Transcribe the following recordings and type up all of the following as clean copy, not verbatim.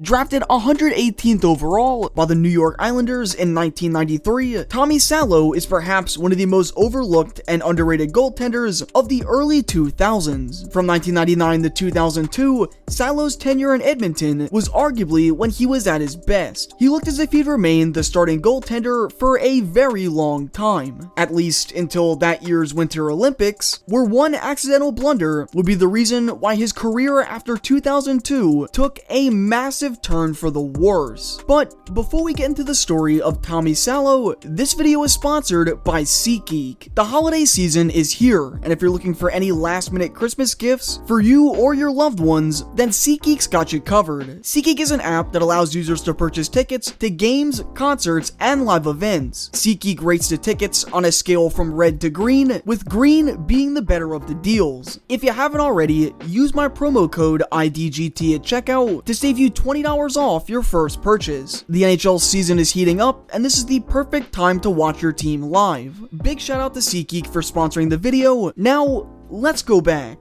Drafted 118th overall by the New York Islanders in 1993, Tommy Salo is perhaps one of the most overlooked and underrated goaltenders of the early 2000s. From 1999 to 2002, Salo's tenure in Edmonton was arguably when he was at his best. He looked as if he'd remain the starting goaltender for a very long time, at least until that year's Winter Olympics, where one accidental blunder would be the reason why his career after 2002 took a massive turn for the worse. But before we get into the story of Tommy Salo, this video is sponsored by SeatGeek. The holiday season is here, and if you're looking for any last-minute Christmas gifts for you or your loved ones, then SeatGeek's got you covered. SeatGeek is an app that allows users to purchase tickets to games, concerts, and live events. SeatGeek rates the tickets on a scale from red to green, with green being the better of the deals. If you haven't already, use my promo code IDGT at checkout to save you $20 off your first purchase. The NHL season is heating up, and this is the perfect time to watch your team live. Big shout out to SeatGeek for sponsoring the video. Now, let's go back.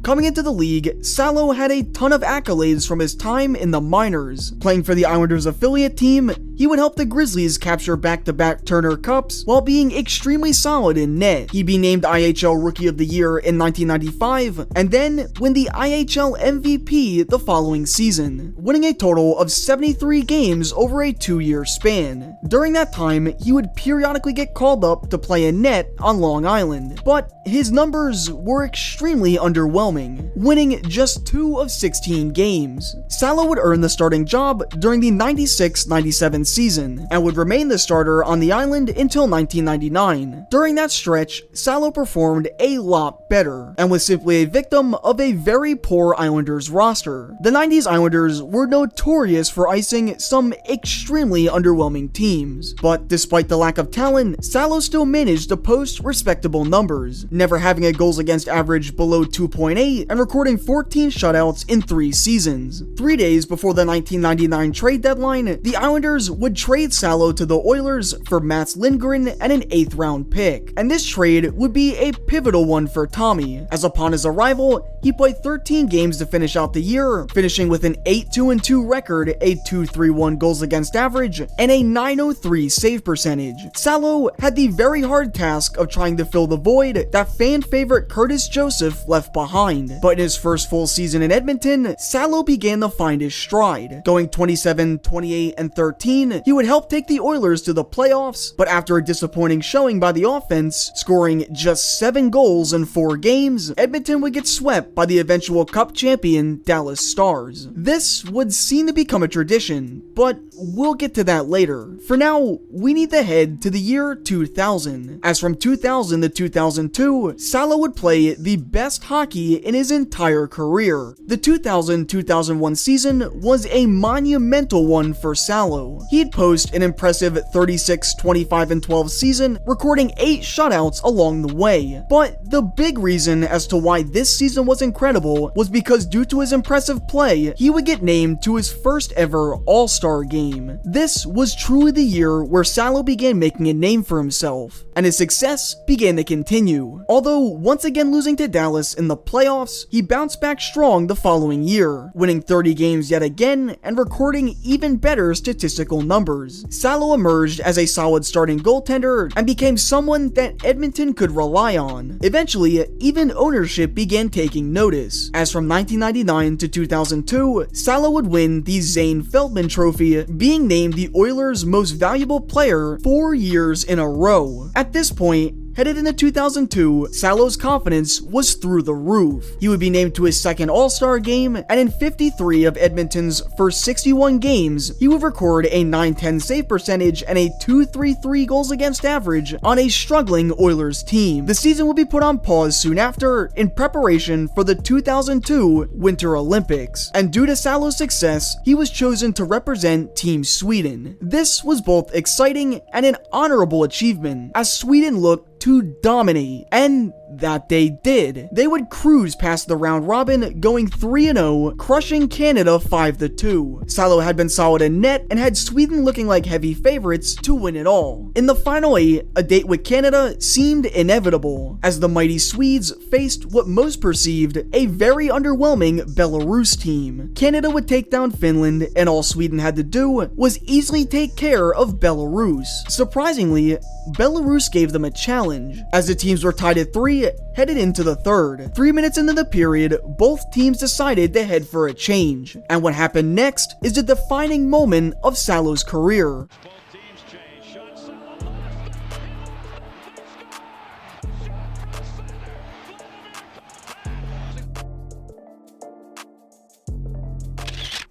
Coming into the league, Salo had a ton of accolades from his time in the minors. Playing for the Islanders affiliate team, he would help the Grizzlies capture back-to-back Turner Cups while being extremely solid in net. He'd be named IHL Rookie of the Year in 1995, and then win the IHL MVP the following season, winning a total of 73 games over a 2-year span. During that time, he would periodically get called up to play in net on Long Island, but his numbers were extremely underwhelming, winning just 2 of 16 games. Salo would earn the starting job during the 96-97 season, and would remain the starter on the island until 1999. During that stretch, Salo performed a lot better, and was simply a victim of a very poor Islanders roster. The 90s Islanders were notorious for icing some extremely underwhelming teams, but despite the lack of talent, Salo still managed to post respectable numbers, never having a goals against average below 2.8 and recording 14 shutouts in 3 seasons. 3 days before the 1999 trade deadline, the Islanders would trade Salo to the Oilers for Mats Lindgren and an 8th round pick, and this trade would be a pivotal one for Tommy, as upon his arrival, he played 13 games to finish out the year, finishing with an 8-2-2 record, a 2.31 goals against average, and a 903 save percentage. Salo had the very hard task of trying to fill the void that fan favorite Curtis Joseph left behind, but in his first full season in Edmonton, Salo began to find his stride. Going 27, 28, and 13, he would help take the Oilers to the playoffs, but after a disappointing showing by the offense, scoring just 7 goals in 4 games, Edmonton would get swept by the eventual Cup champion Dallas Stars. This would seem to become a tradition, but we'll get to that later. For now, we need to head to the year 2000, as from 2000 to 2002, Salo would play the best hockey in his entire career. The 2000-2001 season was a monumental one for Salo. He'd post an impressive 36, 25, and 12 season, recording 8 shutouts along the way. But the big reason as to why this season was incredible was because due to his impressive play, he would get named to his first ever All-Star game. This was truly the year where Salo began making a name for himself, and his success began to continue. Although once again losing to Dallas in the playoffs, he bounced back strong the following year, winning 30 games yet again and recording even better statistical numbers. Salo emerged as a solid starting goaltender and became someone that Edmonton could rely on. Eventually, even ownership began taking notice, as from 1999 to 2002, Salo would win the Zane Feldman Trophy, being named the Oilers' most valuable player 4 years in a row. At this point, headed into 2002, Salo's confidence was through the roof. He would be named to his second All-Star game, and in 53 of Edmonton's first 61 games, he would record a 910 save percentage and a 2.33 goals against average on a struggling Oilers team. The season would be put on pause soon after in preparation for the 2002 Winter Olympics, and due to Salo's success, he was chosen to represent Team Sweden. This was both exciting and an honorable achievement, as Sweden looked to dominate, and that they did. They would cruise past the round robin, going 3-0, crushing Canada 5-2. Salo had been solid in net and had Sweden looking like heavy favorites to win it all. In the final 8, a date with Canada seemed inevitable, as the mighty Swedes faced what most perceived a very underwhelming Belarus team. Canada would take down Finland, and all Sweden had to do was easily take care of Belarus. Surprisingly, Belarus gave them a challenge, as the teams were tied at 3 headed into the third. 3 minutes into the period, both teams decided to head for a change, and what happened next is the defining moment of Salo's career.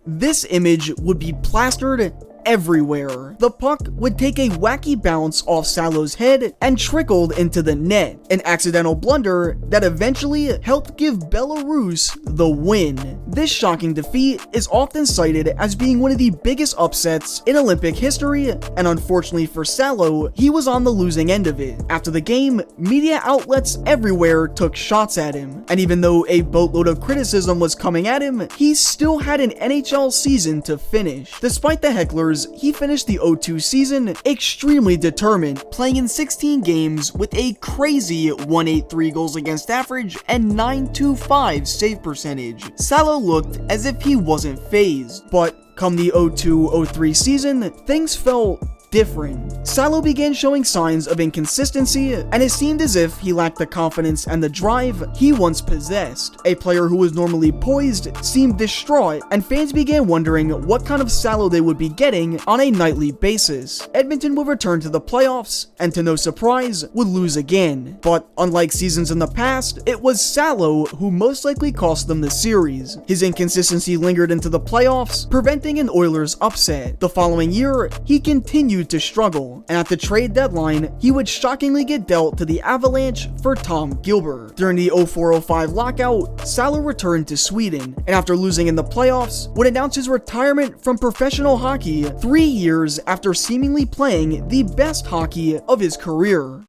This image would be plastered everywhere. The puck would take a wacky bounce off Salo's head and trickled into the net, an accidental blunder that eventually helped give Belarus the win. This shocking defeat is often cited as being one of the biggest upsets in Olympic history, and unfortunately for Salo, he was on the losing end of it. After the game, media outlets everywhere took shots at him, and even though a boatload of criticism was coming at him, he still had an NHL season to finish. Despite the hecklers, he finished the 0-2 season extremely determined, playing in 16 games with a crazy 183 goals against average and 925 save percentage. Salo looked as if he wasn't phased, but come the 0-2-0-3 season, things felt different. Salo began showing signs of inconsistency, and it seemed as if he lacked the confidence and the drive he once possessed. A player who was normally poised seemed distraught, and fans began wondering what kind of Salo they would be getting on a nightly basis. Edmonton would return to the playoffs, and to no surprise, would lose again. But unlike seasons in the past, it was Salo who most likely cost them the series. His inconsistency lingered into the playoffs, preventing an Oilers upset. The following year, he continued to struggle, and at the trade deadline, he would shockingly get dealt to the Avalanche for Tom Gilbert. During the 04-05 lockout, Salo returned to Sweden, and after losing in the playoffs, would announce his retirement from professional hockey 3 years after seemingly playing the best hockey of his career.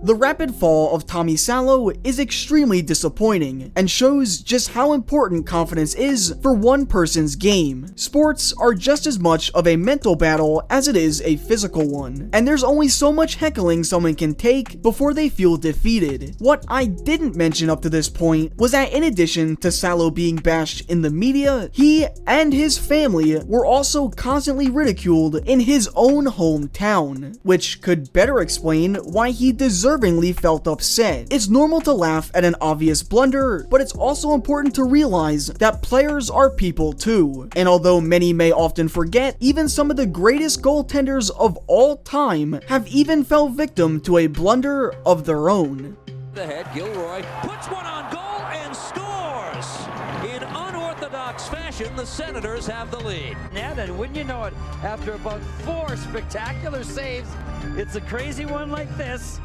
The rapid fall of Tommy Salo is extremely disappointing and shows just how important confidence is for one person's game. Sports are just as much of a mental battle as it is a physical one, and there's only so much heckling someone can take before they feel defeated. What I didn't mention up to this point was that in addition to Salo being bashed in the media, he and his family were also constantly ridiculed in his own hometown, which could better explain why he deservedly felt upset. It's normal to laugh at an obvious blunder, but it's also important to realize that players are people too. And although many may often forget, even some of the greatest goaltenders of all time have even fell victim to a blunder of their own. The head, Gilroy puts one on goal and scores! In unorthodox fashion, the Senators have the lead. And wouldn't you know it, after about 4 spectacular saves, it's a crazy one like this.